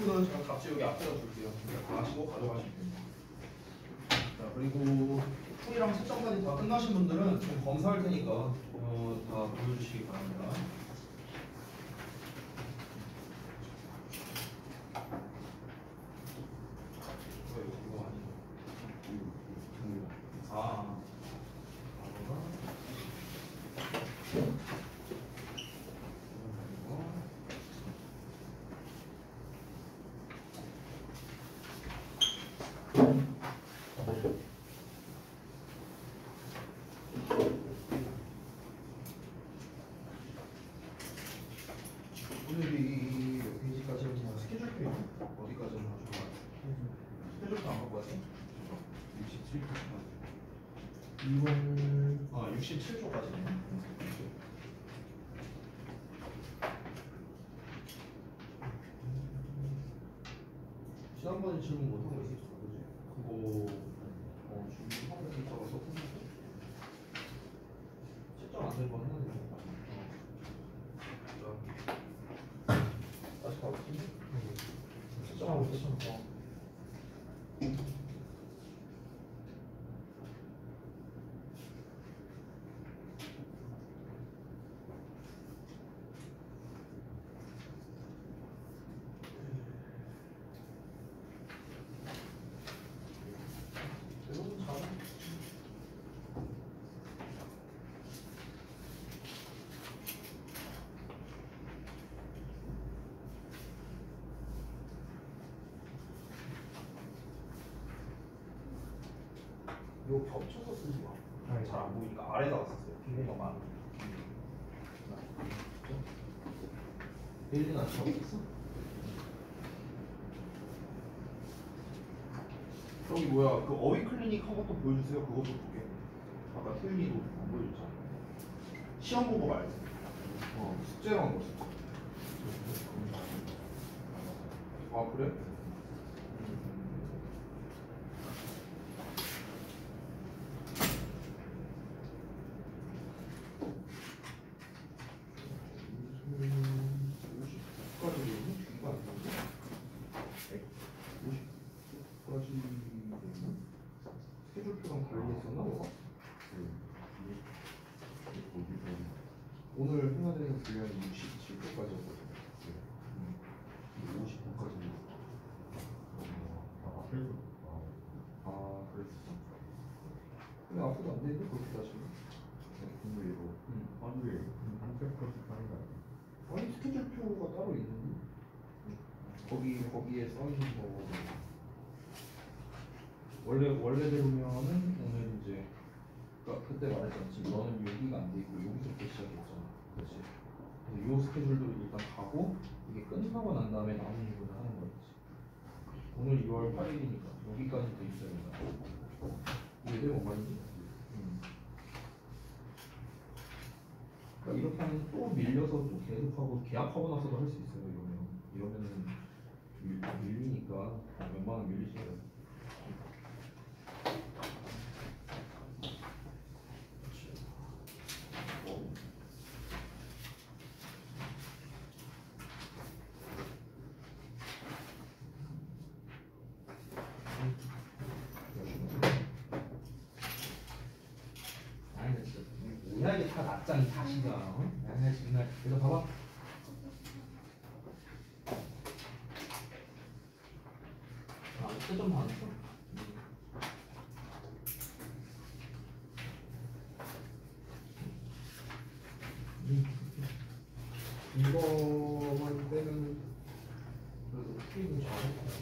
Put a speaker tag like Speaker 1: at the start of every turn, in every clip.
Speaker 1: 스케줄표는 제가 값을 여기 앞에다 줄게요. 다 하시고 가져가시면 됩니다. 자, 그리고 풀이랑 채점까지 다 끝나신 분들은 지금 검사할 테니까 다 보여주시기 바랍니다. 이거 아니죠? 아. 오늘이 몇 페이지까지 스케줄표 어디까지 가져가? 스케줄표 안 갖고 왔어? 67조. 이번 67조까지네. 지난번에 질문 못하고 있었어, 그지? 그거 준비하고 있다가 썼는데 채점 안 된 거 해야 되는 거 같아. 다시 가볼게. 채점하고 있었어. 이거 겹쳐서 쓰지 마. 잘 안 보이니까 아래다가 썼어요. 빈대가 많아. 빌딩 안 쳐고 있어? 저기 뭐야 그 어휘 클리닉 한 것도 보여주세요. 그것도 볼게. 아까 태윤이도 안 보여줬잖아. 시험 보고 말지. 숙제로 한 거 숙제. 아 그래? 스케줄표랑 관리했었나 너가? 오늘 해야 되는 분량이 67조까지였거든. 50분까지. 그랬어? 근데 앞으로 안 되는데 그렇게 따지면?
Speaker 2: 근데 이거 하루에 한 팩까지 하는 거 아니야?
Speaker 1: 아니 스케줄표가 따로 있는데? 거기에 써있는 거 원래대로면은 오늘 이제 그때 말했잖아. 지금 너는 여기가 안 돼 있고 여기서부터 시작했잖아. 그렇지? 그래서 요 스케줄도 일단 가고 이게 끝나고 난 다음에 남은 부분을 하는 거지. 오늘 2월 8일이니까 여기까지 돼 있어야 된다. 이게 뭔 말인지? 그러니까 이렇게 하면 또 밀려서 또 계속하고 계약하고 나서도 할 수 있어요. 이러면은 밀리니까 웬만하면 밀리시면. 뭐야 이게 다 낫잖아 다시가. 아 정말. 이거 봐봐. 채점 다 안 했어? 이거만 빼면 그래도 풀이는 잘했어.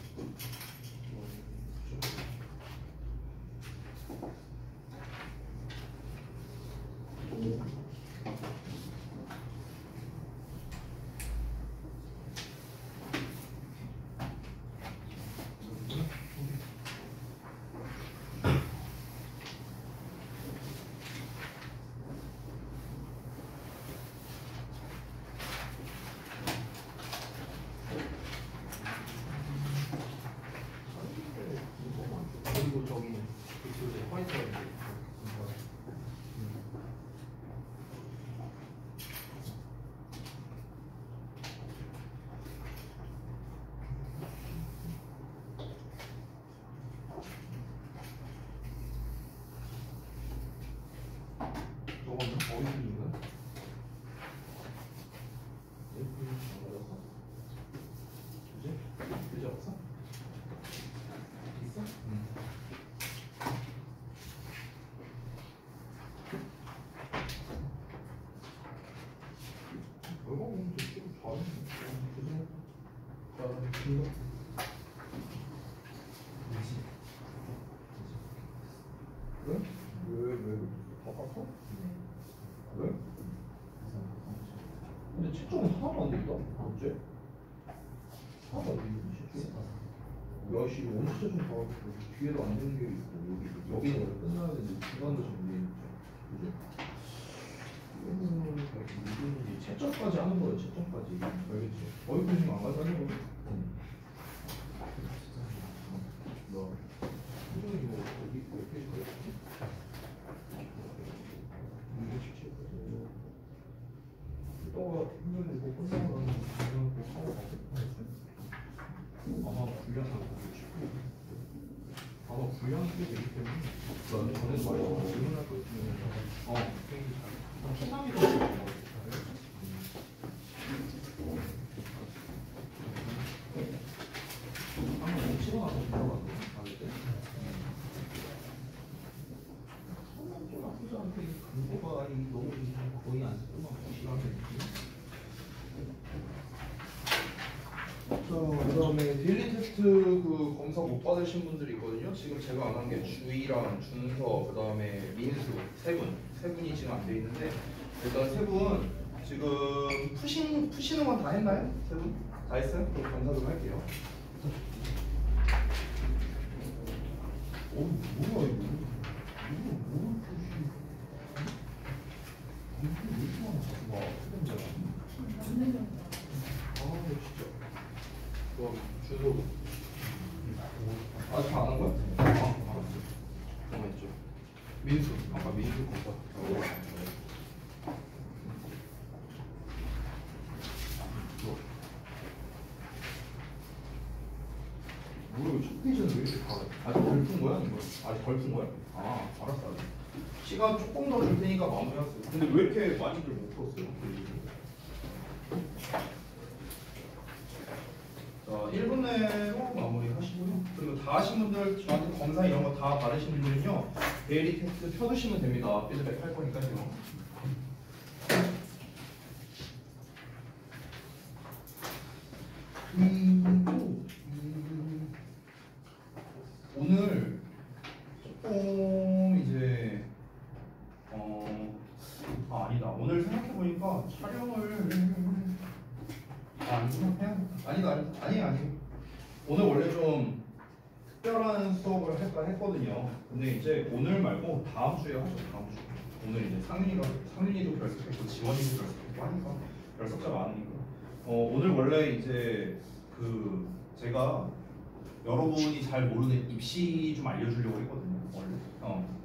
Speaker 1: 적었나? 어휘인가? F 적어서 그지? 그지 없어? 있어? 응. 이거 보면 좀 잘하네. 그지? 자, 이거. 왜? 왜? 바꿨어? 왜? 근데 채점은 하나도 안 됐다. 어째? 하나도 안 됐는데 야씨 원시 채점 다 뒤에도 안 되는 게 있고 여기는 원래 끝나야 되는데 중간도 정리해 있죠. 그지? 이거는 무슨 채점까지 하는 거예요. 채점까지. 알겠지? 어이구 지금 안 가져가는 거지? 너 이거 어디 몇 페이지 걸렸지? 이따가 힘들면 이거 끝나고 나면 그냥 하고 가겠다. 아마 분량하고 싶고 아마 분량이 꽤 되기 때문에 나는 전에도 말했지만 질문할 거 있으면 굉장히 잘 초상위로 한번 못 치고 나서 들어가서 나올 때 좀 나쁘지 않게 근거가 너무 거의 안 쓰면 시간이 자, 그다음에 데일리 테스트 그 검사 못 받으신 분들이 있거든요. 지금 제가 안 한 게 주희랑 준서, 그다음에 민수 세 분이 지금 안 돼 있는데 일단 세 분 지금 푸시는 건 다 했나요? 세 분? 다 했어요? 그럼 검사 좀 할게요. 뭐야 이거? 뭘 푸시? 이게 왜 이렇게 많아? 와, 진짜. 아, 진짜. 그럼 준서도 아직 안 한 거야? 알았어. 잠깐만 있죠. 민수 아까 민수 검사. 뭐야 첫 페이지는 왜 이렇게 다 아직 덜 푼 거야? 이거 아직 덜 푼 거야? 아 알았어. 시간 조금 더 줄 테니까 마무리하세요. 근데 왜 이렇게 많이들 못 풀었어요? 자, 1분 내로 마무리 하시고요. 그리고 다 하신 분들, 저한테 검사 이런 거 다 받으신 분들은요, 데일리 테스트 펴두시면 됩니다. 피드백 할 거니까요. 오늘 조금 이제 아니다. 오늘 생각해보니까 촬영을 아니. 오늘 원래 좀 특별한 수업을 할까 했거든요. 근데 이제 오늘 말고 다음 주에 하죠. 다음 주. 오늘 이제 상윤이도 결석했고 지원이도 결석했고 하니까 결석자 많으니까. 오늘 원래 이제 그 제가 여러분이 잘 모르는 입시 좀 알려주려고 했거든요. 원래.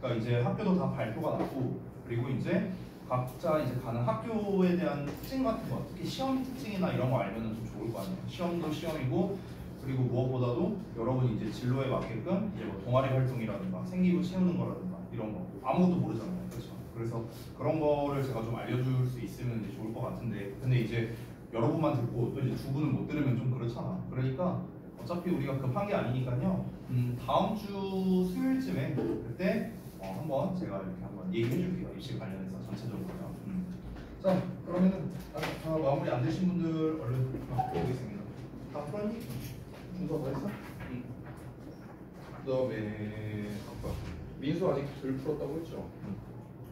Speaker 1: 그러니까 이제 학교도 다 발표가 났고 그리고 이제 각자 이제 가는 학교에 대한 특징 같은 거, 특히 시험 특징이나 이런 거 알면은 좀 좋을 거 아니에요. 시험도 시험이고 그리고 무엇보다도 여러분이 이제 진로에 맞게끔 이제 뭐 동아리 활동이라든가 생기부 채우는 거라든가 이런 거 아무것도 모르잖아요, 그렇죠? 그래서 그런 거를 제가 좀 알려줄 수 있으면 이제 좋을 것 같은데 근데 이제 여러분만 듣고 또 이제 두 분은 못 들으면 좀 그렇잖아. 그러니까 어차피 우리가 급한 게 아니니까요. 다음 주 수요일쯤에 그때 한번 제가 이렇게 한번 얘기해 줄게요. 입시 관련해서 전체적으로요. 자, 그러면은 다 마무리 안 되신 분들 얼른 보겠습니다. 다 풀었니? 준서 다 했어? 그다음에 아까 민수 아직 덜 풀었다고 했죠?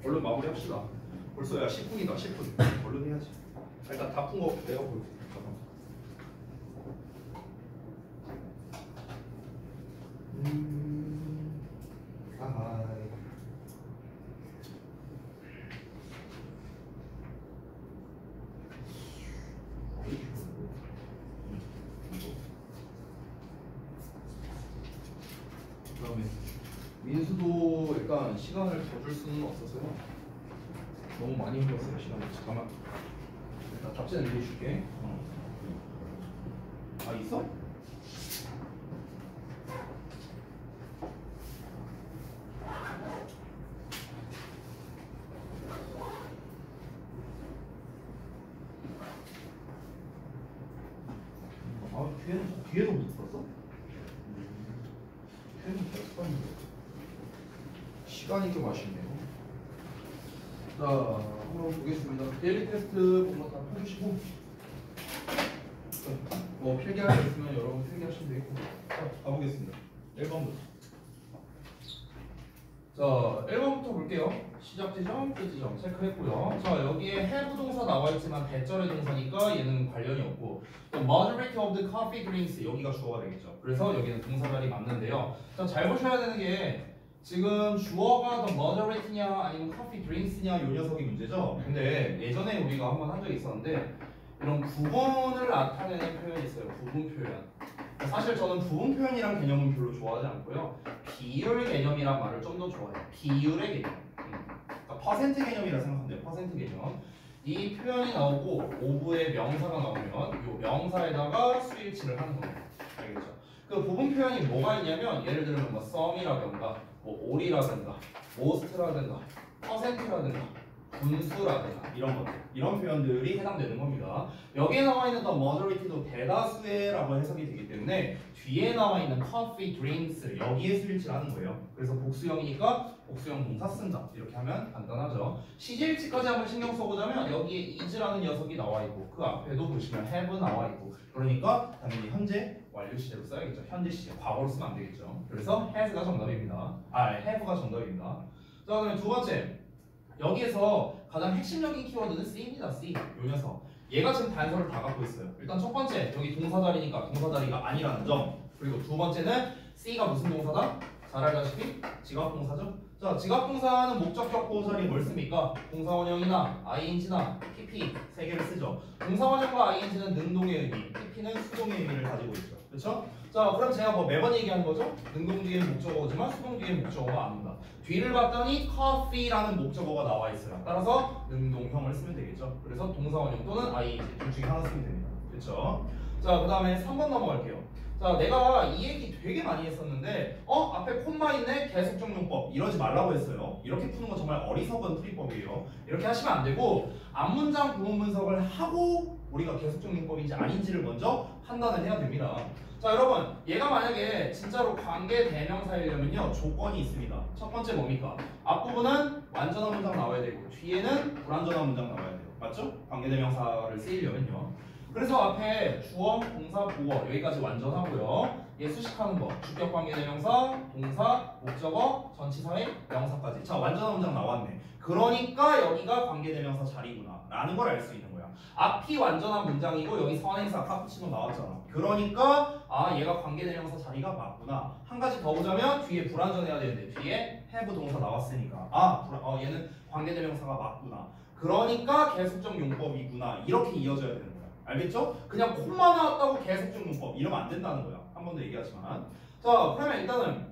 Speaker 1: 얼른 마무리 합시다. 벌써 야 10분이다. 10분. 얼른 해야지. 일단 다 푼 거 내가 볼게. 아하. 그다음에 민수도 일단 시간을 더 줄 수는 없어서요. 너무 많이 흘렸어요 시간을. 잠깐만. 일단 답지는 읽어줄게. 아 있어? 뒤에서부터 풀었어? 뒤에서부터 풀었는데 시간이 좀 아쉽네요. 자, 한번 보겠습니다. 데일리 테스트 뭔가 다 펴주시고 뭐 필기할 게 있으면 여러분 필기하시면 되겠고. 자, 가보겠습니다. 1번부터. 자, 1번부터 볼게요. 시작 지점, 끝 지점 체크했고요. 자, 여기에 have 동사 나와 있지만 대절의 동사니까 얘는 관련이 없고, 또 majority of the coffee drinks 여기가 주어가 되겠죠. 그래서 여기는 동사 자리 맞는데요. 자, 잘 보셔야 되는 게 지금 주어가 the majority냐 아니면 coffee drinks냐 요 녀석이 문제죠. 근데 예전에 우리가 한번 한 적이 있었는데 이런 구분을 나타내는 표현이 있어요. 구분 표현. 사실 저는 부분 표현이란 개념은 별로 좋아하지 않고요. 비율 개념이란 말을 좀 더 좋아해요. 비율의 개념. 그러니까 퍼센트 개념이라 생각하면 돼요. 퍼센트 개념. 이 표현이 나오고 오브의 명사가 나오면 이 명사에다가 수일치를 하는 겁니다. 알겠죠? 그 부분 표현이 뭐가 있냐면 예를 들면 뭐 some이라든가 뭐 all이라든가 most라든가 퍼센트라든가 분수라든가 이런 것들, 이런 표현들이 해당되는 겁니다. 여기에 나와 있는 the majority도 대다수의라고 해석이 되기 때문에 뒤에 나와 있는 coffee drinks 여기에 수일치를 하는 거예요. 그래서 복수형이니까 복수형 동사 쓴다 이렇게 하면 간단하죠. 시제일치까지 한번 신경 써보자면 여기에 is라는 녀석이 나와 있고 그 앞에도 보시면 have 나와 있고 그러니까 당연히 현재 완료 시제로 써야겠죠. 현재 시제, 과거로 쓰면 안 되겠죠. 그래서 has가 정답입니다. have가 정답입니다. 자, 그다음에 두 번째. 여기에서 가장 핵심적인 키워드는 C입니다. C. 요 녀석. 얘가 지금 단서를 다 갖고 있어요. 일단 첫 번째, 여기 동사 자리니까 동사 자리가 아니라는 점. 그리고 두 번째는 C가 무슨 동사다? 잘 알다시피 지각 동사죠. 자, 지각 동사는 목적격 보호 자리에 뭘 씁니까? 동사원형이나 ing나 pp 세 개를 쓰죠. 동사원형과 ing는 능동의 의미, pp는 수동의 의미를 가지고 있죠. 그렇죠? 자, 그럼 제가 뭐 매번 얘기하는 거죠? 능동 뒤에는 목적어지만 수동 뒤에는 목적어가 아닙니다. 뒤를 봤더니 coffee라는 목적어가 나와 있어요. 따라서 능동형을 쓰면 되겠죠. 그래서 동사원형 또는 ing 둘 중에 하나 쓰면 됩니다. 그렇죠? 자, 그 다음에 3번 넘어갈게요. 자, 내가 이 얘기 되게 많이 했었는데 앞에 콤마 있네? 계속적 용법 이러지 말라고 했어요. 이렇게 푸는 건 정말 어리석은 풀이법이에요. 이렇게 하시면 안 되고 앞문장 부분 분석을 하고 우리가 계속적 용법인지 아닌지를 먼저 판단을 해야 됩니다. 자, 여러분 얘가 만약에 진짜로 관계 대명사이려면요 조건이 있습니다. 첫 번째 뭡니까? 앞부분은 완전한 문장 나와야 되고 뒤에는 불완전한 문장 나와야 돼요. 맞죠? 관계 대명사를 쓰이려면요. 그래서 앞에 주어, 동사, 보어 여기까지 완전하고요. 얘 수식하는 거 주격 관계 대명사, 동사, 목적어, 전치사의 명사까지. 자, 완전한 문장 나왔네. 그러니까 여기가 관계 대명사 자리구나 라는 걸 알 수 있는 거야. 앞이 완전한 문장이고 여기 선행사 카푸치노 나왔잖아. 그러니까 얘가 관계 대명사 자리가 맞구나. 한 가지 더 보자면 뒤에 불완전해야 되는데 뒤에 have 동사 나왔으니까 얘는 관계 대명사가 맞구나. 그러니까 계속적 용법이구나. 이렇게 이어져야 되는 거야. 알겠죠? 그냥 콤마 나왔다고 계속적 용법 이러면 안 된다는 거야. 한 번 더 얘기하지만. 자, 그러면 일단은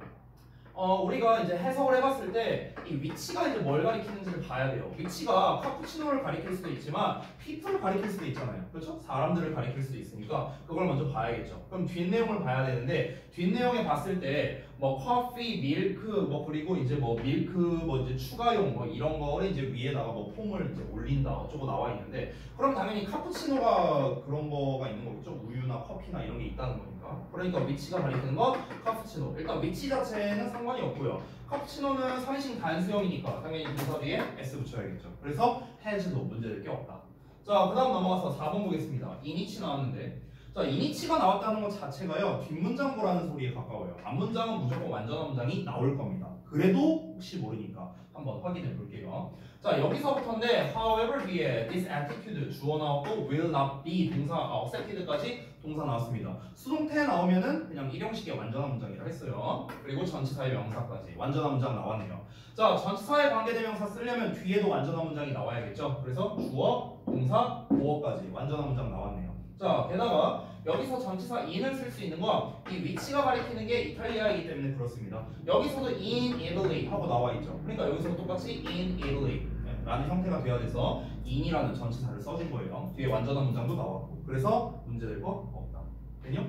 Speaker 1: 우리가 이제 해석을 해봤을 때 이 위치가 이제 뭘 가리키는지를 봐야 돼요. 위치가 카푸치노를 가리킬 수도 있지만 people을 가리킬 수도 있잖아요. 그렇죠? 사람들을 가리킬 수도 있으니까 그걸 먼저 봐야겠죠. 그럼 뒷내용을 봐야 되는데 뒷내용에 봤을 때 뭐 커피, 밀크 뭐 그리고 이제 뭐 밀크 뭐 이제 추가용 뭐 이런 거를 이제 위에다가 뭐 폼을 이제 올린다 어쩌고 나와 있는데 그럼 당연히 카푸치노가 그런 거가 있는 거겠죠. 우유나 커피나 이런 게 있다는 거니까. 그러니까 위치가 가리키는 건 카푸치노. 일단 위치 자체는 상관이 없고요. 카푸치노는 3인칭 단수형이니까 당연히 동사 뒤에 s 붙여야겠죠. 그래서 has도 문제될 게 없다. 자, 그 다음 넘어가서 4번 보겠습니다. 이니치 나왔는데 자, 이니치가 나왔다는 것 자체가요 뒷문장 보라는 소리에 가까워요. 앞문장은 무조건 완전한 문장이 나올 겁니다. 그래도 혹시 모르니까 한번 확인해 볼게요. 자, 여기서부터인데 however 뒤에 this attitude 주어 나왔고 will not be 동사 accepted까지 동사 나왔습니다. 수동태 나오면은 그냥 일형식의 완전한 문장이라 했어요. 그리고 전치사의 명사까지 완전한 문장 나왔네요. 자, 전치사의 관계대명사 쓰려면 뒤에도 완전한 문장이 나와야겠죠. 그래서 주어, 동사, 보어까지 완전한 문장 나왔네요. 자, 게다가 여기서 전치사 in을 쓸 수 있는 건 이 위치가 가리키는 게 이탈리아이기 때문에 그렇습니다. 여기서도 in Italy 하고 나와 있죠. 그러니까 여기서도 똑같이 in Italy 라는 형태가 돼야 돼서 in이라는 전치사를 써준 거예요. 뒤에 완전한 문장도 나왔고 그래서 문제될 거 없다. 되냐?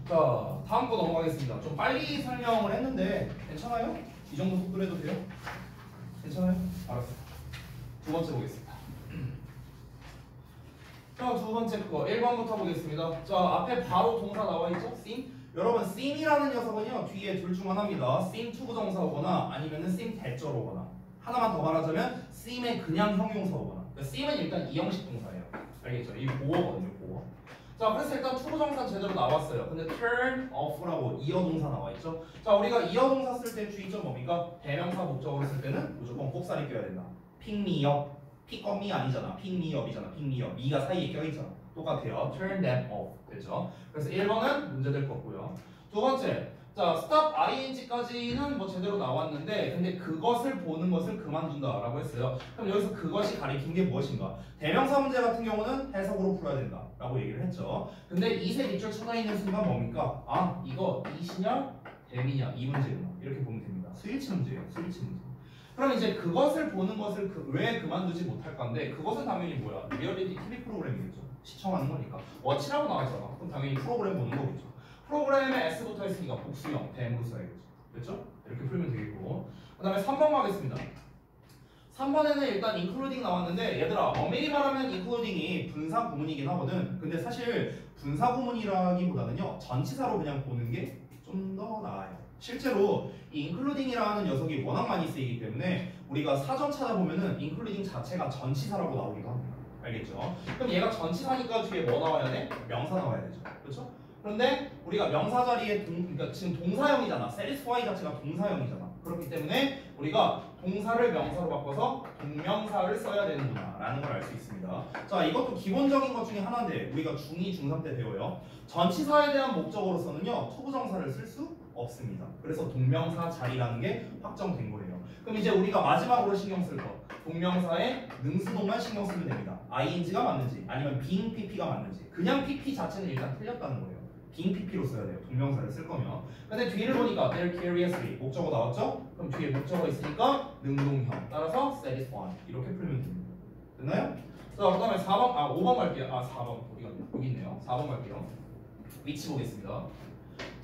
Speaker 1: 자, 다음 거 넘어가겠습니다. 좀 빨리 설명을 했는데 괜찮아요? 이 정도 속도로 해도 돼요? 괜찮아요? 알았어. 두 번째 보겠습니다. 자, 두 번째 거 1번부터 보겠습니다. 자, 앞에 바로 동사 나와 있죠? seem. 여러분 seem이라는 녀석은요 뒤에 둘 중 하나입니다. seem to 부정사 오거나 아니면은 seem 대절 오거나. 하나만 더 말하자면 seem의 그냥 형용사 오거나. 그러니까 seem은 일단 이형식 동사예요. 알겠죠? 이 보어거든요, 보어. 자, 그래서 일단 to 부정사 제대로 나왔어요. 근데 turn off라고 이어 동사 나와 있죠? 자, 우리가 이어 동사 쓸 때 주의점 뭡니까? 대명사 목적으로 쓸 때는 무조건 꼭살이 껴야 된다. pick me up. pick up me 아니잖아. pick me up이잖아. pick me up. me가 사이에 껴있잖아. 똑같아요. turn them off. 됐죠? 그래서 1번은 문제될 거고요. 두 번째. 자, stop ing까지는 뭐 제대로 나왔는데 근데 그것을 보는 것을 그만둔다 라고 했어요. 그럼 여기서 그것이 가리킨 게 무엇인가? 대명사 문제 같은 경우는 해석으로 풀어야 된다 라고 얘기를 했죠. 근데 이세 밑줄 쳐져 있는 순간 뭡니까? 아, 이거 이시냐 댐이냐 이 문제구나 이렇게 보면 됩니다. 스위치 문제예요. 스위치 문제. 그럼 이제 그것을 보는 것을 왜 그만두지 못할 건데 그것은 당연히 뭐야? 리얼리티 TV 프로그램이겠죠. 시청하는 거니까. 워치라고 나왔잖아. 그럼 당연히 프로그램 보는 거겠죠. 프로그램에 S 붙어 있으니까 복수형, 댐으로 써야겠죠. 됐죠? 이렇게 풀면 되겠고. 그 다음에 3번 가겠습니다. 3번에는 일단 including 나왔는데 얘들아 엄밀히 말하면 including이 분사 구문이긴 하거든. 근데 사실 분사 구문이라기보다는요 전치사로 그냥 보는 게 좀 더 나아요. 실제로 이 including이라는 녀석이 워낙 많이 쓰이기 때문에 우리가 사전 찾아보면은 including 자체가 전치사라고 나오기도 합니다. 알겠죠? 그럼 얘가 전치사니까 뒤에 뭐 나와야 돼? 명사 나와야 되죠. 그렇죠? 그런데 우리가 명사 자리에 그러니까 지금 동사형이잖아. satisfy 자체가 동사형이잖아. 그렇기 때문에 우리가 동사를 명사로 바꿔서 동명사를 써야 되는구나 라는 걸 알 수 있습니다. 자, 이것도 기본적인 것 중에 하나인데 우리가 중2, 중3 때 배워요. 전치사에 대한 목적어로서는요 투부정사를 쓸 수 없습니다. 그래서 동명사 자리라는 게 확정된 거예요. 그럼 이제 우리가 마지막으로 신경 쓸 거 동명사의 능수동만 신경 쓰면 됩니다. ing가 맞는지 아니면 being pp가 맞는지. 그냥 pp 자체는 일단 틀렸다는 거예요. being pp로 써야 돼요. 동명사를 쓸 거면. 근데 뒤를 보니까 they're curiously 목적어 나왔죠? 그럼 뒤에 목적어 있으니까 능동형 따라서 satisfy 이렇게 풀면 됩니다. 됐나요? 자, 그 다음에 5번 갈게요. 4번 여기 있네요. 4번 갈게요. 위치 보겠습니다.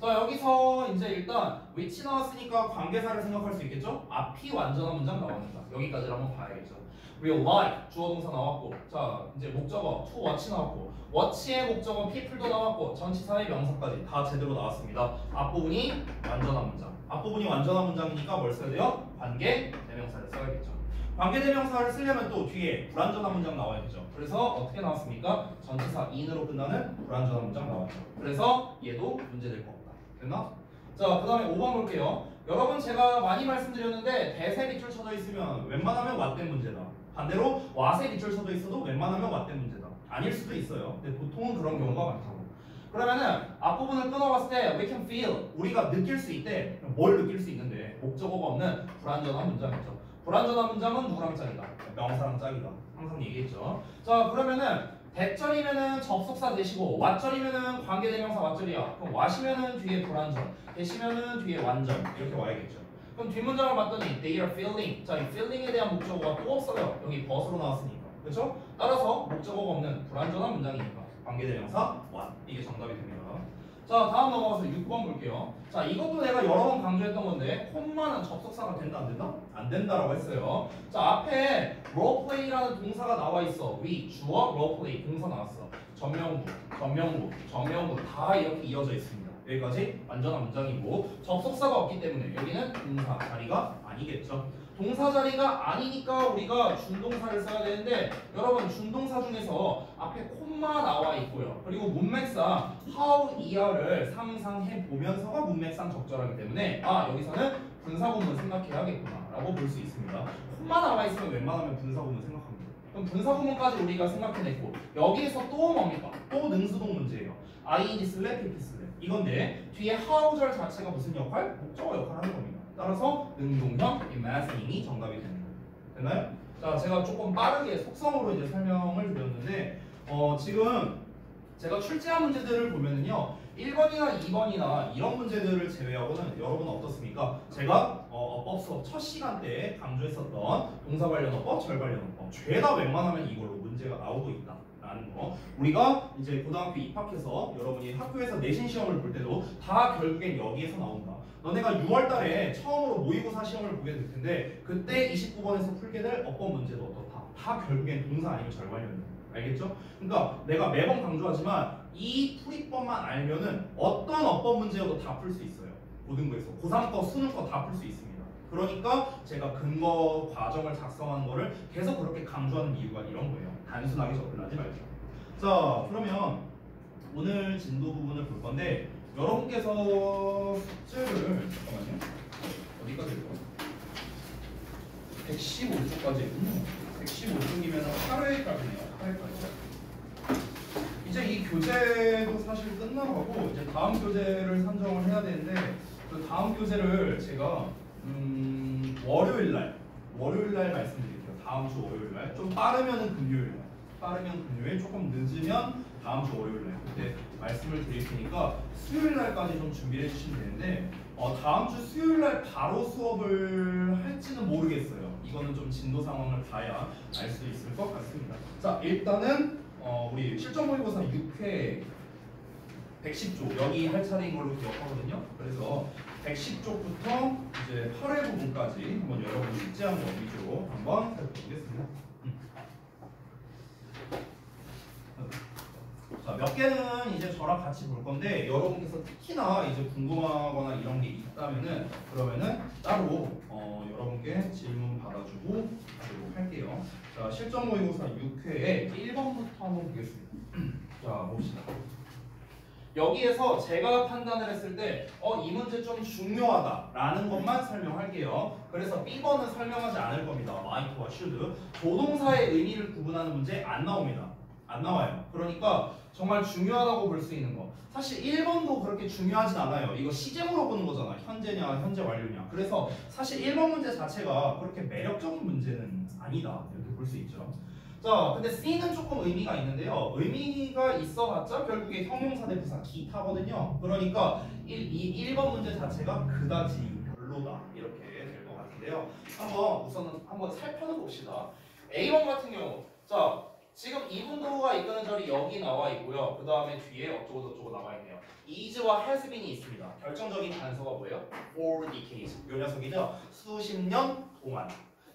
Speaker 1: 자, 여기서 이제 일단 위치 나왔으니까 관계사를 생각할 수 있겠죠? 앞이 완전한 문장 나왔는다. 여기까지 한번 봐야겠죠. real life 주어 동사 나왔고, 자 이제 목적어 to watch 나왔고, watch의 목적어 people도 나왔고, 전치사의 명사까지 다 제대로 나왔습니다. 앞부분이 완전한 문장. 앞부분이 완전한 문장이니까 뭘 써야 돼요? 관계 대명사를 써야겠죠. 관계 대명사를 쓰려면 또 뒤에 불완전한 문장 나와야 되죠. 그래서 어떻게 나왔습니까? 전치사 in으로 끝나는 불완전한 문장 나왔죠. 그래서 얘도 문제될 것 같다. 됐나? 자, 그 다음에 5번 볼게요. 여러분 제가 많이 말씀드렸는데 대세 밑줄 쳐져 있으면 웬만하면 왓된 문제다. 반대로 왓에 밑줄 쳐져 있어도 웬만하면 왓된 문제다. 아닐 수도 있어요. 근데 보통은 그런 경우가 많다고. 그러면은 앞부분을 끊어봤을 때 we can feel 우리가 느낄 수 있대. 뭘 느낄 수 있는데 목적어가 없는 불완전한 문장이죠. 불완전한 문장은 누구랑 짝이다? 명사랑 짝이다. 항상 얘기했죠. 자, 그러면은 대절이면은 접속사 대시고 왓절이면은 관계대명사 왓절이야. 그럼 왓이면은 뒤에 불완전, 대시면은 뒤에 완전 이렇게 와야겠죠. 그럼 뒷문장을 봤더니 they are feeling. 자, 이 feeling에 대한 목적어가 또 없어요. 여기 벗으로 나왔으니까. 그렇죠? 따라서 목적어가 없는 불완전한 문장이니까 관계대명사 왓 이게 정답이 됩니다. 자, 다음 넘어가서 6번 볼게요. 자, 이것도 내가 여러 번 강조했던 건데 콤마는 접속사가 된다 안 된다? 안 된다라고 했어요. 자, 앞에 roleplay라는 동사가 나와 있어. 위, 주어, roleplay 동사 나왔어. 전명부, 전명부, 전명부 다 이렇게 이어져 있습니다. 여기까지 완전한 문장이고 접속사가 없기 때문에 여기는 동사 자리가 아니겠죠. 동사 자리가 아니니까 우리가 준동사를 써야 되는데 여러분 준동사 중에서 앞에 콤마 나와 있고요. 그리고 문맥상 how 이하를 상상해 보면서가 문맥상 적절하기 때문에 여기서는 분사구문 생각해야겠구나 라고 볼 수 있습니다. 콤마 나와 있으면 웬만하면 분사구문 생각합니다. 그럼 분사구문까지 우리가 생각해냈고 여기에서 또 뭡니까? 또 능수동 문제예요. ing 쓸래? pp 쓸래? 이건데 뒤에 how절 자체가 무슨 역할? 목적어 역할 하는 겁니다. 따라서 능동형 imagining이 정답이 됩니다. 됐나요? 자, 제가 조금 빠르게 속성으로 이제 설명을 드렸는데 지금 제가 출제한 문제들을 보면은요 1번이나 2번이나 이런 문제들을 제외하고는 여러분은 어떻습니까? 제가 어법 수업 첫 시간 때 강조했었던 동사 관련 어법, 절 관련 어법 죄다 웬만하면 이걸로 문제가 나오고 있다. 라는 거. 우리가 이제 고등학교 입학해서 여러분이 학교에서 내신 시험을 볼 때도 다 결국엔 여기에서 나온다. 너네가 6월 달에 처음으로 모의고사 시험을 보게 될 텐데 그때 29번에서 풀게 될 어법 문제도 어떻다. 다 결국엔 동사 아니면 절 관련이다.
Speaker 3: 알겠죠? 그러니까 내가 매번 강조하지만 이 풀이법만 알면은 어떤 어법 문제여도 다 풀 수 있어요. 고등부에서 고3 거, 수능 거 다 풀 수 있습니다. 그러니까 제가 근거 과정을 작성하는 거를 계속 그렇게 강조하는 이유가 이런 거예요. 단순하게 접근하지 말자. 자, 그러면 오늘 진도 부분을 볼 건데 여러분께서 숙제를 잠깐만요. 어디까지 읽어? 115쪽까지 있군요. 115쪽이면 8회까지네요. 8회까지. 이제 이 교재도 사실 끝나가고 이제 다음 교재를 산정을 해야 되는데 그 다음 교재를 제가 월요일날 말씀드릴게요. 다음 주 월요일날 좀 빠르면은 금요일날, 빠르면 금요일, 조금 늦으면 다음 주 월요일날 그때 말씀을 드릴 테니까 수요일날까지 좀 준비를 해주시면 되는데 다음 주 수요일날 바로 수업을 할지는 모르겠어요. 이거는 좀 진도 상황을 봐야 알 수 있을 것 같습니다. 자, 일단은 우리 실전 모의고사 6회 110조 여기 할 차례인 걸로 기억하거든요. 그래서 110쪽부터 이제 8회 부분까지 한번 여러분 숙제한 거 위주로 한번 살펴보겠습니다. 자, 몇 개는 이제 저랑 같이 볼 건데 여러분께서 특히나 이제 궁금하거나 이런 게 있다면은 그러면은 따로 여러분께 질문 받아주고 하도록 할게요. 자, 실전 모의고사 6회에 1번부터 한번 보겠습니다. 자, 봅시다. 여기에서 제가 판단을 했을 때 이 문제 좀 중요하다라는 것만 설명할게요. 그래서 B번은 설명하지 않을 겁니다. might와 should. 조동사의 의미를 구분하는 문제 안 나옵니다. 안 나와요. 그러니까 정말 중요하다고 볼 수 있는 거. 사실 1번도 그렇게 중요하진 않아요. 이거 시제 물어보는 거잖아. 현재냐, 현재 완료냐. 그래서 사실 1번 문제 자체가 그렇게 매력적인 문제는 아니다. 이렇게 볼 수 있죠. 자, 근데 C는 조금 의미가 있는데요. 의미가 있어봤자 결국에 형용사 대 부사 기타거든요. 그러니까 이 1번 문제 자체가 그다지 별로다. 이렇게 될 것 같은데요. 우선은 한번 살펴는 봅시다. A번 같은 경우, 자, 지금 이분도가 이끄는 절이 여기 나와 있고요. 그 다음에 뒤에 어쩌고 저쩌고 나와 있네요. is와 has been이 있습니다. 결정적인 단서가 뭐예요? for decades. 요 녀석이죠. 수십 년 동안.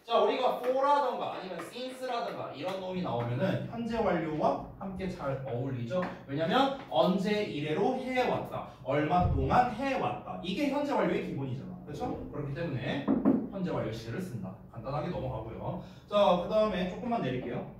Speaker 3: 자, 우리가 for라던가 아니면 since라던가 이런 놈이 나오면은 현재 완료와 함께 잘 어울리죠. 왜냐면 언제 이래로 해왔다. 얼마 동안 해왔다. 이게 현재 완료의 기본이잖아. 그렇죠? 그렇기 때문에 현재 완료 시제를 쓴다. 간단하게 넘어가고요. 자, 그 다음에 조금만 내릴게요.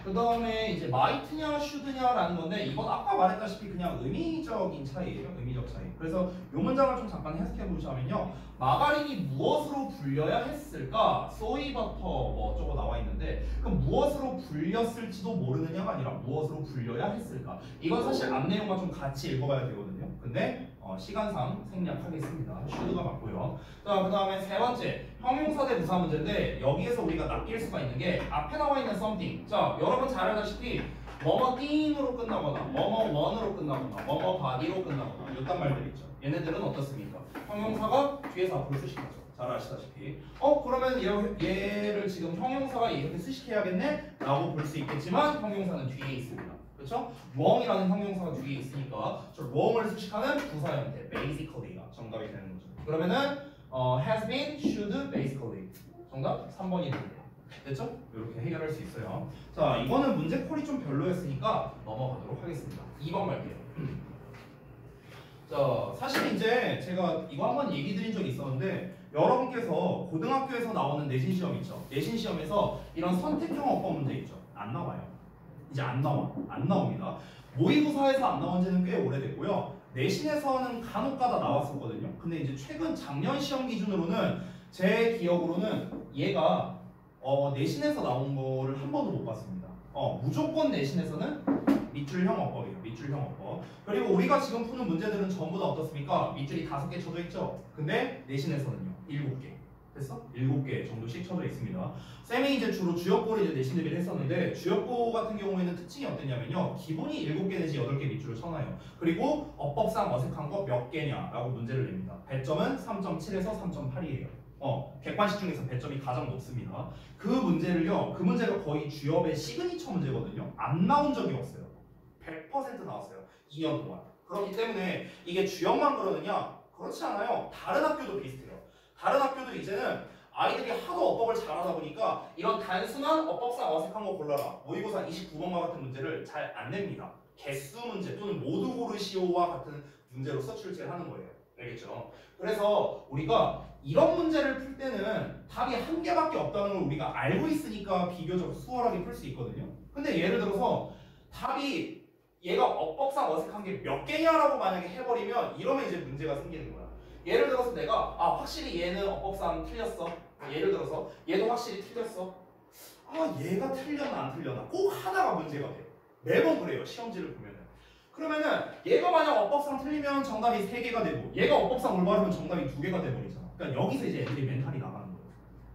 Speaker 3: 그 다음에 이제 might냐 should냐라는 건데 이건 아까 말했다시피 그냥 의미적인 차이예요. 의미적 차이. 그래서 이 문장을 좀 잠깐 해석해 보자면요. 마가린이 무엇으로 불려야 했을까? soy butter 뭐 어쩌고 나와 있는데 그럼 무엇으로 불렸을지도 모르느냐가 아니라 무엇으로 불려야 했을까? 이건 사실 앞 내용과 좀 같이 읽어봐야 되거든요. 근데 시간상 생략하겠습니다. should가 맞고요. 자, 그 다음에 세 번째 형용사 대 부사 문제인데 여기에서 우리가 낚일 수가 있는 게 앞에 나와 있는 something. 자, 여러분 잘 알다시피 뭐뭐 띵으로 끝나거나 뭐뭐 원으로 끝나거나 뭐뭐 바디로 끝나거나 이딴 말들 있죠. 얘네들은 어떻습니까? 형용사가 뒤에서 앞으로 수식하죠. 잘 아시다시피 그러면 얘를 지금 형용사가 이렇게 수식해야겠네? 라고 볼 수 있겠지만 형용사는 뒤에 있습니다. 그렇죠? wrong이라는 형용사가 뒤에 있으니까 저 wrong을 수식하는 부사 형태 basically가 정답이 되는 거죠. 그러면은 has been, should, basically 정답 3번이 되는데 됐죠? 이렇게 해결할 수 있어요. 자, 이거는 문제 콜이 좀 별로였으니까 넘어가도록 하겠습니다. 2번 갈게요. 자, 사실 이제 제가 이거 한번 얘기 드린 적이 있었는데 여러분께서 고등학교에서 나오는 내신 시험 있죠? 내신 시험에서 이런 선택형 어법 문제 있죠? 안 나와요. 이제 안 나옵니다. 모의고사에서 안 나온 지는 꽤 오래됐고요. 내신에서는 간혹가다 나왔었거든요. 근데 이제 최근 작년 시험 기준으로는 제 기억으로는 얘가 내신에서 나온 거를 한 번도 못 봤습니다. 무조건 내신에서는 밑줄형 어법이에요. 밑줄형 어법. 그리고 우리가 지금 푸는 문제들은 전부 다 어떻습니까? 밑줄이 5개 쳐져 있죠. 근데 내신에서는요. 7개. 됐어? 7개 정도씩 쳐져 있습니다. 쌤이 이제 주로 주역고를 이제 내신 대비를 했었는데 주역고 같은 경우에는 특징이 어땠냐면요. 기본이 7개 내지 8개 밑줄을 쳐놔요. 그리고 어법상 어색한 거 몇 개냐라고 문제를 냅니다. 배점은 3.7에서 3.8이에요. 객관식 중에서 배점이 가장 높습니다. 그 문제가 거의 주역의 시그니처 문제거든요. 안 나온 적이 없어요. 100% 나왔어요. 2년 동안. 그렇기 때문에 이게 주역만 그러느냐? 그렇지 않아요. 다른 학교도 비슷해요. 다른 학교도 이제는 아이들이 하도 어법을 잘하다 보니까 이런 단순한 어법상 어색한 거 골라라 모의고사 29번과 같은 문제를 잘 안 냅니다. 개수 문제 또는 모두 고르시오와 같은 문제로서 출제를 하는 거예요. 알겠죠? 그래서 우리가 이런 문제를 풀 때는 답이 한 개밖에 없다는 걸 우리가 알고 있으니까 비교적 수월하게 풀 수 있거든요. 근데 예를 들어서 답이 얘가 어법상 어색한 게 몇 개냐라고 만약에 해버리면 이러면 이제 문제가 생기는 거야. 예를 들어서 내가 확실히 얘는 어법상 틀렸어. 예를 들어서 얘도 확실히 틀렸어. 얘가 틀렸나 안 틀렸나 꼭 하나가 문제가 돼. 매번 그래요. 시험지를 보면은. 그러면은 얘가 만약 어법상 틀리면 정답이 3개가 되고 얘가 어법상 올바르면 정답이 2개가 돼버리잖아. 그러니까 여기서 이제 애들이 멘탈이 나가는 거예요.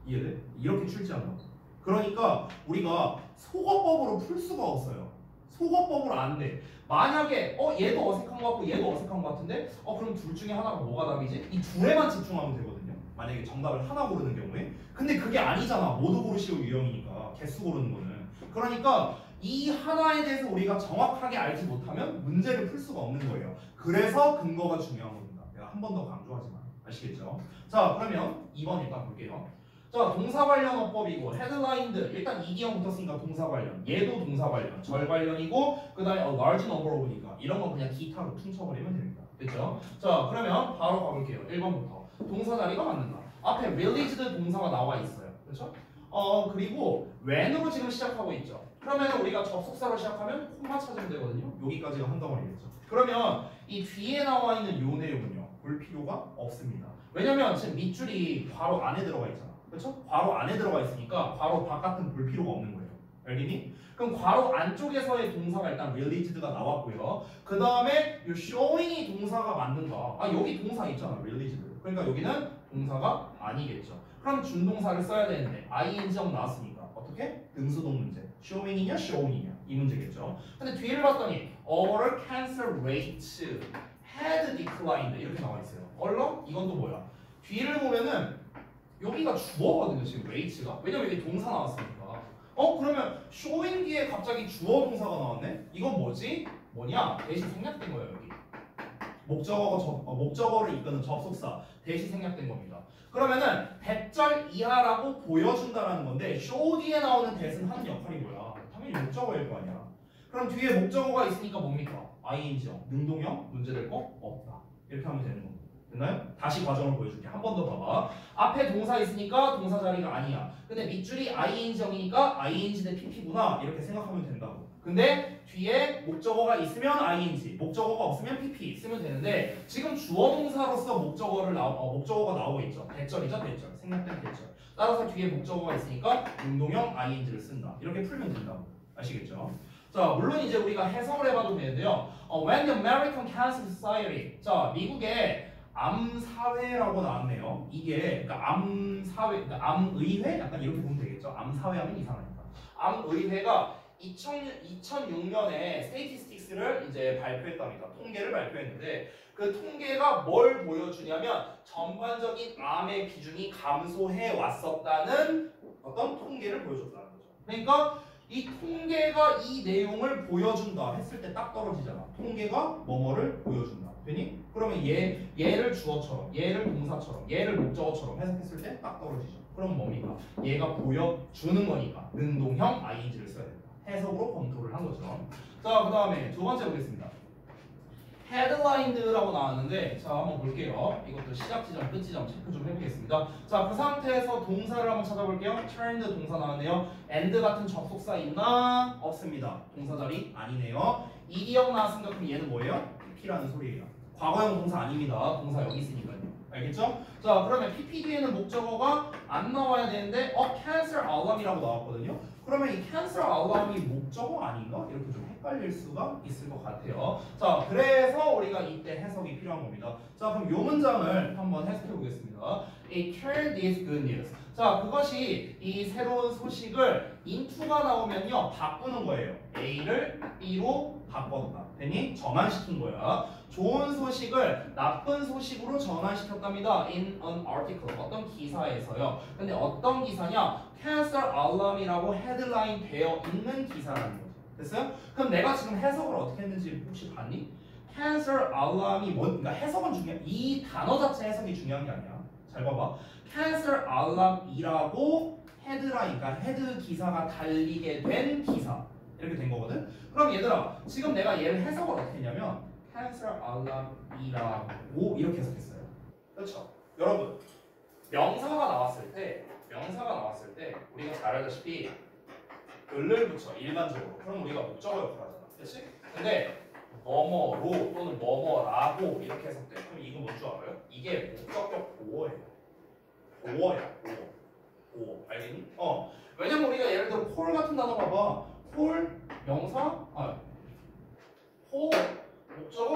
Speaker 3: 이해돼? 이렇게 출제한다고. 그러니까 우리가 속어법으로 풀 수가 없어요. 속어법으로 안 돼. 만약에 얘도 어색한 것 같고 얘도 어색한 것 같은데 그럼 둘 중에 하나가 뭐가 답이지? 이 둘에만 집중하면 되거든요. 만약에 정답을 하나 고르는 경우에. 근데 그게 아니잖아. 모두 고르시오 유형이니까 개수 고르는 거는. 그러니까 이 하나에 대해서 우리가 정확하게 알지 못하면 문제를 풀 수가 없는 거예요. 그래서 근거가 중요한 겁니다. 내가 한 번 더 강조하지만 아시겠죠? 자 그러면 2번 일단 볼게요. 자 동사 관련 어법이고 헤드라인들 일단 이기형 붙었으니까 동사 관련 얘도 동사 관련 절 관련이고 그 다음에 large number of니까 이런 건 그냥 기타로 퉁쳐버리면 됩니다. 됐죠? 자 그러면 바로 가볼게요. 1번부터 동사 자리가 맞는다. 앞에 released 동사가 나와 있어요. 그렇죠? 그리고 when으로 지금 시작하고 있죠. 그러면 우리가 접속사로 시작하면 콤마 찾으면 되거든요. 여기까지가 한 덩어리겠죠. 그러면 이 뒤에 나와 있는 요 내용은요. 볼 필요가 없습니다. 왜냐면 지금 밑줄이 괄호 안에 들어가 있잖아. 그렇죠? 괄호 안에 들어가 있으니까 괄호 바깥은 볼 필요가 없는 거예요. 알겠니? 그럼 괄호 안쪽에서의 동사가 일단 released가 나왔고요. 그 다음에 요 showing이 동사가 맞는가? 여기 동사 있잖아. released. 그러니까 여기는 동사가 아니겠죠. 그럼 준동사를 써야 되는데 ing형 나왔으니까 어떻게? 등수동 문제. showing이냐 showing이냐 이 문제겠죠. 근데 뒤를 봤더니 our cancer rate had declined 이렇게 나와 있어요. 얼렁? 이건 또 뭐야? 뒤를 보면은 여기가 주어거든요. 지금 rate가. 왜냐면 여기 동사 나왔으니까. 그러면 showing 뒤에 갑자기 주어 동사가 나왔네? 이건 뭐지? 뭐냐? 대신 생략된 거예요. 여기. 목적어를 이끄는 접속사 대신 생략된 겁니다. 그러면은 100절 이하라고 보여준다라는 건데 show 뒤에 나오는 that은 하는 역할이 뭐야? 당연히 목적어일 거 아니야. 그럼 뒤에 목적어가 있으니까 뭡니까? ing형, 능동형, 문제될 거 없다. 이렇게 하면 되는 겁니다. 됐나요? 다시 과정을 보여줄게. 한 번 더 봐봐. 앞에 동사 있으니까 동사 자리가 아니야. 근데 밑줄이 ing형이니까 ing 대 pp구나. 이렇게 생각하면 된다고. 근데 뒤에 목적어가 있으면 ing, 목적어가 없으면 pp 쓰면 되는데 지금 주어 동사로서 목적어가 나오고 있죠. 대절이죠, 대절. 생략된 대절. 따라서 뒤에 목적어가 있으니까 능동형 ing를 쓴다. 이렇게 풀면 된다고. 아시겠죠? 자, 물론 이제 우리가 해석을 해봐도 되는데요. When the American Cancer Society, 자, 미국의 암사회라고 나왔네요. 이게 그러니까 암사회, 그러니까 암의회? 약간 이렇게 보면 되겠죠. 암사회 하면 이상하니까. 암의회가 2006년에 스테이티스틱스를 이제 발표했답니다. 통계를 발표했는데 그 통계가 뭘 보여주냐면 전반적인 암의 비중이 감소해 왔었다는 어떤 통계를 보여줬다는 거죠. 그러니까 이 통계가 이 내용을 보여준다 했을 때 딱 떨어지잖아. 통계가 뭐뭐를 보여준다. 되니? 그러면 얘를 주어처럼, 얘를 동사처럼, 얘를 목적어처럼 해석했을 때 딱 떨어지죠. 그럼 뭡니까? 얘가 보여주는 거니까 능동형 ing를 써야 된다. 해석으로 검토를 한 거죠. 자, 그 다음에 두 번째 보겠습니다. 헤드라인드라고 나왔는데 자 한번 볼게요. 이것도 시작 지점, 끝 지점 체크 좀 해보겠습니다. 자, 그 상태에서 동사를 한번 찾아볼게요. turned 동사 나왔네요. and 같은 접속사 있나? 없습니다. 동사 자리 아니네요. 이디형 나왔으니까 그럼 얘는 뭐예요? pp라는 소리예요. 과거형 동사 아닙니다. 동사 여기 있으니까요. 알겠죠? 자, 그러면 pp 뒤에는 목적어가 안 나와야 되는데 cancer alarm이라고 나왔거든요. 그러면 이 cancer alarm이 목적어 아닌가? 이렇게 좀 헷갈릴 수가 있을 것 같아요. 자, 그래서 우리가 이때 해석이 필요한 겁니다. 자, 그럼 이 문장을 한번 해석해 보겠습니다. It turned this good news. 자, 그것이 이 새로운 소식을 into가 나오면요 바꾸는 거예요. A를 B로 바꿨다. 괜히 전환시킨 거야. 좋은 소식을 나쁜 소식으로 전환시켰답니다. In an article. 어떤 기사에서요. 근데 어떤 기사냐? Cancer alarm이라고 헤드라인 되어 있는 기사라는 거죠. 됐어요? 그럼 내가 지금 해석을 어떻게 했는지 혹시 봤니? Cancer alarm이 그러니까 해석은 중요해. 이 단어 자체 해석이 중요한 게 아니야. 잘 봐봐. 캔슬 알람이라고 헤드라인, 그러니까 헤드 기사가 달리게 된 기사 이렇게 된 거거든. 그럼 얘들아, 지금 내가 얘를 해석을 어떻게 했냐면 캔슬 알람이라고 이렇게 해석했어요. 그렇죠? 여러분, 명사가 나왔을 때 우리가 잘 알다시피 을을 붙여 일반적으로. 그럼 우리가 목적어 역할을 하잖아. 그렇지? 근데 뭐뭐로 또는 뭐뭐라고 이렇게 해석돼. 그럼 이건 뭔 줄 알아요? 이게 목적격 보어예요. 보어야 보어. 알겠니? 왜냐면 우리가 예를 들어 콜 같은 단어 봐봐. 콜 명사 호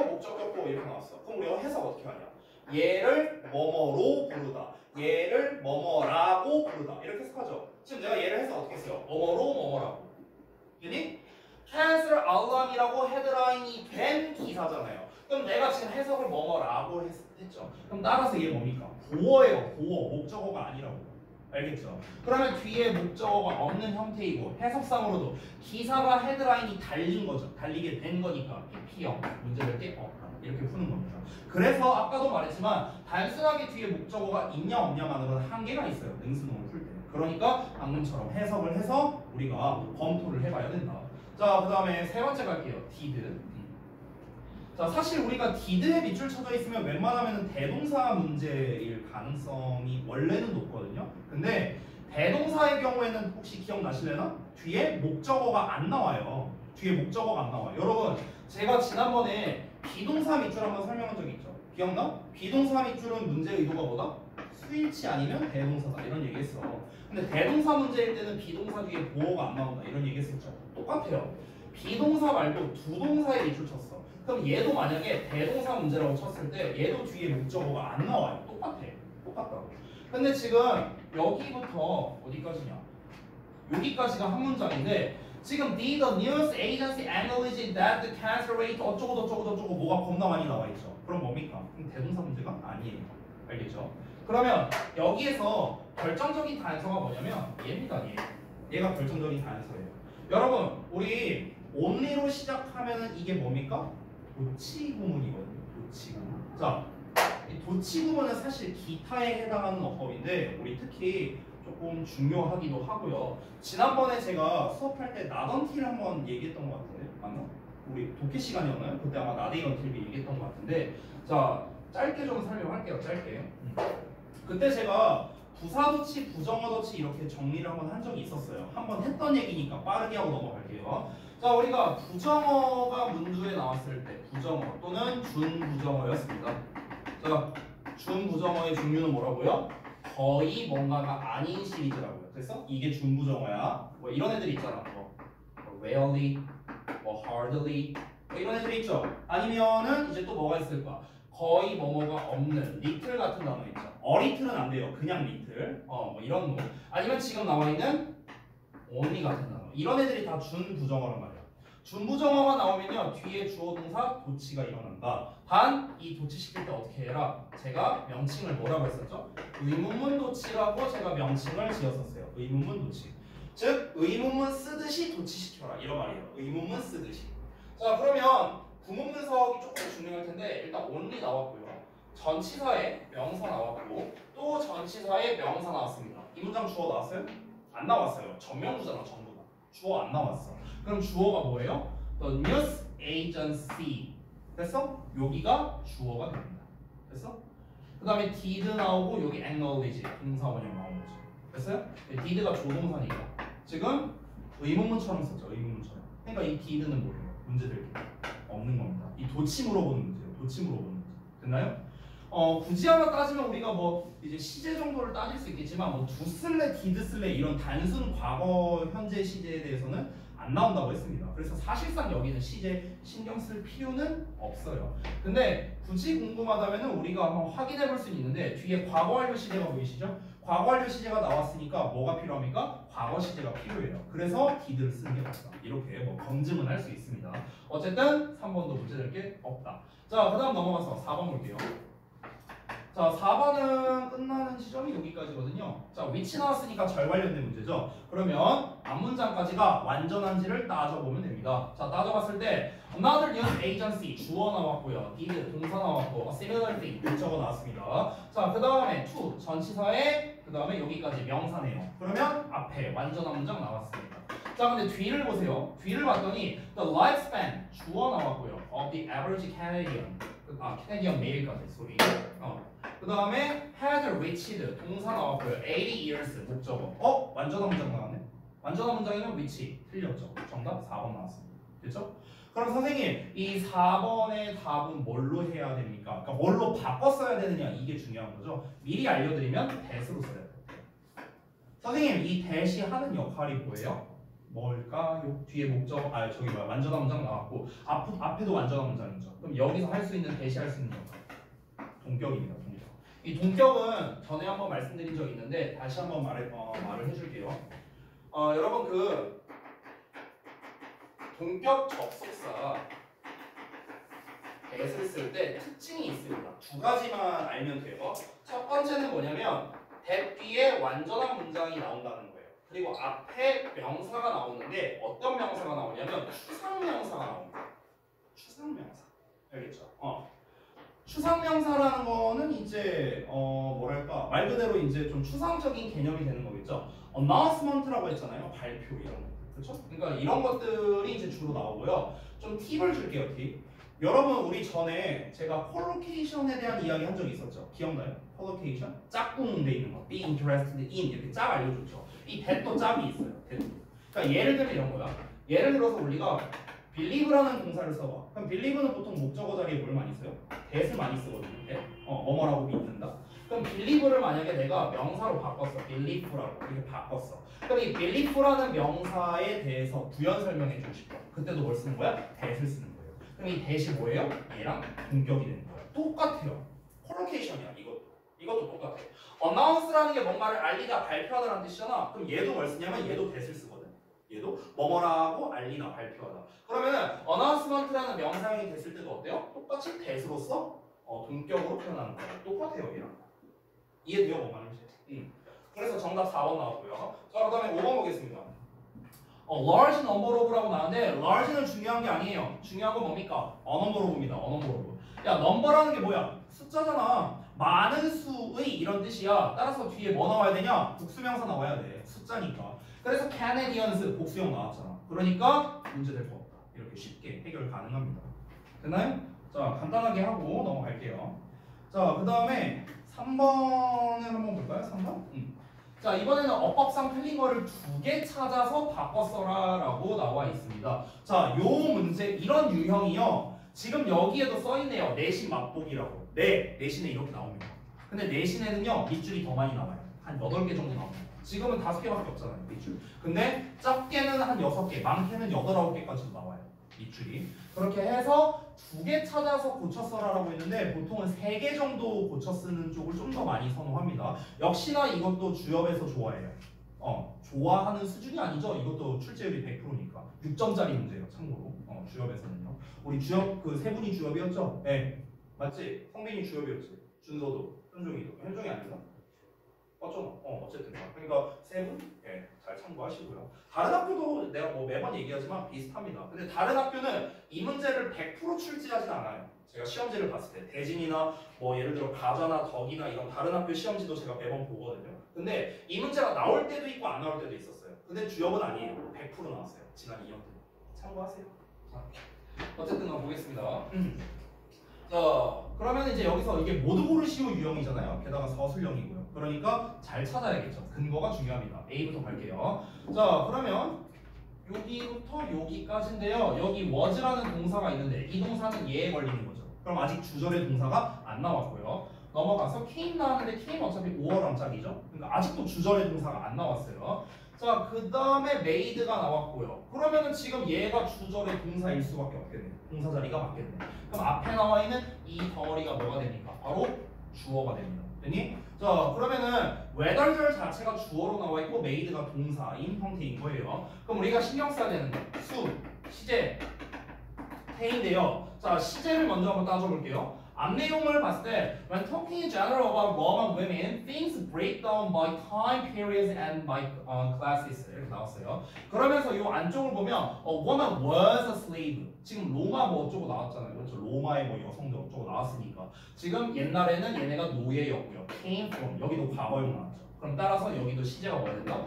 Speaker 3: 목적격 보어 이렇게 나왔어. 그럼 우리가 해석 어떻게 하냐? 얘를 뭐뭐로 부르다. 얘를 뭐뭐라고 부르다. 이렇게 해석하죠. 지금 내가 얘를 해석 어떻게 했어요? 뭐뭐로 뭐뭐라고. 알겠니? 캔슬 알람이라고 헤드라인이 된 기사잖아요. 그럼 내가 지금 해석을 뭐뭐라고 했죠. 그럼 따라서 이게 뭡니까? 보어예요. 보어. 목적어가 아니라고. 알겠죠? 그러면 뒤에 목적어가 없는 형태이고 해석상으로도 기사가 헤드라인이 달린 거죠. 달리게 된 거니까 P형 문제될 게 없다. 이렇게 푸는 겁니다. 그래서 아까도 말했지만 단순하게 뒤에 목적어가 있냐 없냐만으로는 한계가 있어요. 능수능을 풀 때. 그러니까 방금처럼 해석을 해서 우리가 검토를 해봐야 된다. 자, 그 다음에 세 번째 갈게요. did. 자, 사실 우리가 did에 밑줄 쳐져 있으면 웬만하면 대동사 문제일 가능성이 원래는 높거든요. 근데 대동사의 경우에는 혹시 기억나실래나? 뒤에 목적어가 안 나와요. 여러분, 제가 지난번에 비동사 밑줄 한번 설명한 적이 있죠. 기억나? 비동사 밑줄은 문제 의도가 뭐다? 수일치 아니면 대동사다 이런 얘기했어. 근데 대동사 문제일 때는 비동사 뒤에 보어가 안 나온다 이런 얘기했었죠. 똑같아요. 비동사 말고 두 동사에 밑줄 쳤어. 그럼 얘도 만약에 대동사 문제라고 쳤을 때 얘도 뒤에 목적어가 안 나와요. 똑같다고. 근데 지금 여기부터 어디까지냐? 여기까지가 한 문장인데 지금 did the news agency acknowledge that the cancel rate 어쩌고 뭐가 겁나 많이 나와 있죠. 그럼 뭡니까? 대동사 문제가 아니에요. 알겠죠? 그러면 여기에서 결정적인 단서가 뭐냐면 얘입니다. 얘가 결정적인 단서예요. 여러분, 우리 only로 시작하면은 이게 뭡니까? 도치 구문이거든요. 도치 구문. 자, 이 도치 구문은 사실 기타에 해당하는 어법인데 우리 특히 조금 중요하기도 하고요. 지난번에 제가 수업할 때 나던티를 한번 얘기했던 것 같은데 맞나? 우리 독해 시간이었나요? 그때 아마 나데이던티를 얘기했던 것 같은데 자, 짧게 좀 설명할게요. 짧게. 그때 제가 부사도치, 부정어도치 이렇게 정리를 한번 한 적이 있었어요. 한번 했던 얘기니까 빠르게 하고 넘어갈게요. 자, 우리가 부정어가 문두에 나왔을 때 부정어 또는 준부정어였습니다. 자, 준부정어의 종류는 뭐라고요? 거의 뭔가가 아닌 시리즈라고요. 그래서 이게 준부정어야. 뭐 이런 애들 있잖아. 뭐 rarely, 뭐 hardly, 뭐 이런 애들 있죠. 아니면은 이제 또 뭐가 있을까? 거의 뭐뭐가 없는 리틀 같은 단어 있죠. 어리틀은 안 돼요. 그냥 리틀. 뭐 이런 거. 아니면 지금 나와 있는 only 같은 단어. 이런 애들이 다 준부정어란 말이야. 준부정어가 나오면요 뒤에 주어 동사 도치가 일어난다. 단 이 도치 시킬 때 어떻게 해라? 제가 명칭을 뭐라고 했었죠? 의문문 도치라고 제가 명칭을 지었었어요. 의문문 도치. 즉 의문문 쓰듯이 도치시켜라 이런 말이에요. 의문문 쓰듯이. 자, 그러면 구문 분석이 조금 중요할 텐데 일단 only 나왔고요. 전치사에 명사 나왔고 또 전치사에 명사 나왔습니다. 이 문장 주어 나왔어요? 안 나왔어요. 전명주잖아 전부 다. 주어 안 나왔어. 그럼 주어가 뭐예요? The news agency. 됐어? 여기가 주어가 됩니다. 됐어? 그 다음에 did 나오고 여기 acknowledge 동사원형 나온 거죠. 됐어요? did가 조동사니까 지금 의문문처럼 썼죠. 의문문처럼. 그러니까 이 did는 뭐예요? 문제될 게 없는 겁니다. 이 도치 물어보는 문제예요. 도치 물어보는 문제. 됐나요? 굳이 하나 따지면 우리가 뭐 이제 시제 정도를 따질 수 있겠지만 뭐 do 쓸래, did 쓸래 이런 단순 과거, 현재 시제에 대해서는 안 나온다고 했습니다. 그래서 사실상 여기는 시제 신경 쓸 필요는 없어요. 근데 굳이 궁금하다면 우리가 한번 확인해 볼 수 있는데 뒤에 과거 완료 시제가 보이시죠? 과거 완료 시제가 나왔으니까 뭐가 필요합니까? 과거 시제가 필요해요. 그래서 did를 쓰는 게 맞다. 이렇게 뭐 검증은 할 수 있습니다. 어쨌든 3번도 문제될 게 없다. 자, 그 다음 넘어가서 4번 볼게요. 자, 4번은 끝나는 지점이 여기까지거든요. 자, 위치 나왔으니까 절 관련된 문제죠. 그러면 앞문장까지가 완전한지를 따져보면 됩니다. 자, 따져봤을 때 another news agency 주어 나왔고요. did 동사 나왔고 a similar thing 목적어 나왔습니다. 자, 그 다음에 to 전치사에 그 다음에 여기까지 명사네요. 그러면 앞에 완전한 문장 나왔습니다. 자, 근데 뒤를 보세요. 뒤를 봤더니 the lifespan 주어 나왔고요. of the average Canadian 캐네디언 메일까지 소리. 그 다음에 had reached 동사 나왔고요. 80 years 목적어. 완전한 문장 나왔네. 완전한 문장이면 which 틀렸죠. 정답 4번 나왔습니다. 됐죠? 그럼 선생님 이 4번의 답은 뭘로 해야 됩니까? 그러니까 뭘로 바꿔 써야 되느냐 이게 중요한 거죠. 미리 알려드리면 that으로 써야 돼요. 선생님 이 that이 하는 역할이 뭐예요? 뭘까요? 뒤에 목적, 완전한 문장 나왔고 앞에도 완전한 문장이죠. 그럼 여기서 할 수 있는 대시할 수 있는 역할 동격입니다. 동격. 이 동격은 전에 한번 말씀드린 적이 있는데 다시 한번 말을 해줄게요. 여러분 그 동격 접속사 that을 쓸 때 특징이 있습니다. 두 가지만 알면 돼요. 첫 번째는 뭐냐면 that 뒤에 완전한 문장이 나온다는 거예요. 그리고 앞에 명사가 나오는데 어떤 명사가 나오냐면 추상명사가 나옵니다. 추상명사. 알겠죠? 추상명사라는 거는 이제 뭐랄까 말 그대로 이제 좀 추상적인 개념이 되는 거겠죠. announcement라고 했잖아요. 발표 이런 거. 그렇죠? 그러니까 이런 것들이 이제 주로 나오고요. 좀 팁을 줄게요. 팁. 여러분 우리 전에 제가 콜로케이션에 대한 이야기 한 적이 있었죠. 기억나요? 콜로케이션? 짝꿍 돼 있는 거. be interested in 이렇게 짝 알려줬죠. 이 that도 짝이 있어요. that. 그러니까 예를 들면 이런 거야. 예를 들어서 우리가 believe라는 동사를 써봐. 그럼 believe는 보통 목적어 자리에 뭘 많이 써요? that을 많이 쓰거든요. that. 뭐뭐라고 믿는다. 그럼 believe를 만약에 내가 명사로 바꿨어. belief라고 이렇게 바꿨어. 그럼 이 belief라는 명사에 대해서 부연 설명해 주고 싶어. 그때도 뭘 쓰는 거야? that을 쓰는 거야. 그럼 이 that이 뭐예요? 얘랑 동격이 되는 거예요. 똑같아요. 콜로케이션이야. 이것도 똑같아. announce라는 게 뭔가를 알리다 발표하다라는 뜻이잖아. 그럼 얘도 뭘 쓰냐면 얘도 that을 쓰거든. 얘도 뭐뭐라고 알리다 발표하다. 그러면은 announcement라는 명사형이 됐을 때도 어때요? 똑같이 that으로서 동격으로 표현하는 거예요. 똑같아요. 얘랑. 이해돼요? 뭔 말인지? 그래서 정답 4번 나왔고요. 자, 그 다음에 5번 보겠습니다. large number of라고 나왔는데 large는 중요한 게 아니에요. 중요한 건 뭡니까? a number of입니다. a number of. 야, number라는 게 뭐야? 숫자잖아. 많은 수의 이런 뜻이야. 따라서 뒤에 뭐 나와야 되냐? 복수명사 나와야 돼. 숫자니까. 그래서 Canadians 복수형 나왔잖아. 그러니까 문제될 거 없다. 이렇게 쉽게 해결 가능합니다. 됐나요? 자, 간단하게 하고 넘어갈게요. 자, 그 다음에 3번을 한번 볼까요? 3번? 자, 이번에는 어법상 틀린 거를 2개 찾아서 바꿔 써라 라고 나와 있습니다. 자, 요 문제 이런 유형이요. 지금 여기에도 써있네요. 내신 맛보기라고. 내신에 이렇게 나옵니다. 근데 내신에는요 밑줄이 더 많이 나와요. 한 8개 정도 나옵니다. 지금은 5개밖에 없잖아요. 밑줄. 근데 작게는 한 6개, 많게는 8, 9개까지도 나와요. 밑줄이. 그렇게 해서 2개 찾아서 고쳐 써라라고 했는데 보통은 3개 정도 고쳐 쓰는 쪽을 좀 더 많이 선호합니다. 역시나 이것도 주협에서 좋아해요. 좋아하는 수준이 아니죠. 이것도 출제율이 100%니까 6점짜리 문제예요. 참고로 주협에서는요. 우리 주협 그 세 분이 주협이었죠? 네. 맞지? 성빈이 주협이었지. 준서도, 현종이도. 현종이 아닌가? 맞잖아. 어쨌든 그러니까 세 분? 예, 잘 참고하시고요. 다른 학교도 내가 뭐 매번 얘기하지만 비슷합니다. 근데 다른 학교는 이 문제를 100% 출제하진 않아요. 제가 시험지를 봤을 때 대진이나 뭐 예를 들어 가자나 덕이나 이런 다른 학교 시험지도 제가 매번 보거든요. 근데 이 문제가 나올 때도 있고 안 나올 때도 있었어요. 근데 주협은 아니에요. 100% 나왔어요. 지난 2년 때. 참고하세요. 어쨌든 보겠습니다. 자, 그러면 이제 여기서 이게 모두 고르시오 유형이잖아요. 게다가 서술형이고요. 그러니까 잘 찾아야겠죠. 근거가 중요합니다. A부터 갈게요. 자, 그러면 여기부터 여기까지인데요. 여기 was라는 동사가 있는데 이 동사는 얘에 걸리는 거죠. 그럼 아직 주절의 동사가 안 나왔고요. 넘어가서 came 나왔는데 came 어차피 5월 짝이죠. 그러니까 아직도 주절의 동사가 안 나왔어요. 자, 그 다음에 made가 나왔고요. 그러면은 지금 얘가 주절의 동사일 수밖에 없겠네요. 동사 자리가 맞겠네. 그럼 앞에 나와 있는 이 덩어리가 뭐가 됩니까? 바로 주어가 됩니다. 됐니? 자, 그러면은 whether 자체가 주어로 나와 있고 made가 동사인 형태인 거예요. 그럼 우리가 신경 써야 되는 거 수, 시제, 태인데요. 자, 시제를 먼저 한번 따져볼게요. 앞 내용을 봤을 때 when talking in general about Roman women, things break down by time periods and by classes 이렇게 나왔어요. 그러면서 이 안쪽을 보면 woman was a slave. 지금 로마 뭐 어쩌고 나왔잖아요. 그렇죠? 로마의 뭐 여성들 어쩌고 나왔으니까 지금 옛날에는 얘네가 노예였고요. came from 여기도 과거형 나왔죠. 그럼 따라서 여기도 시제가 뭐야 된다?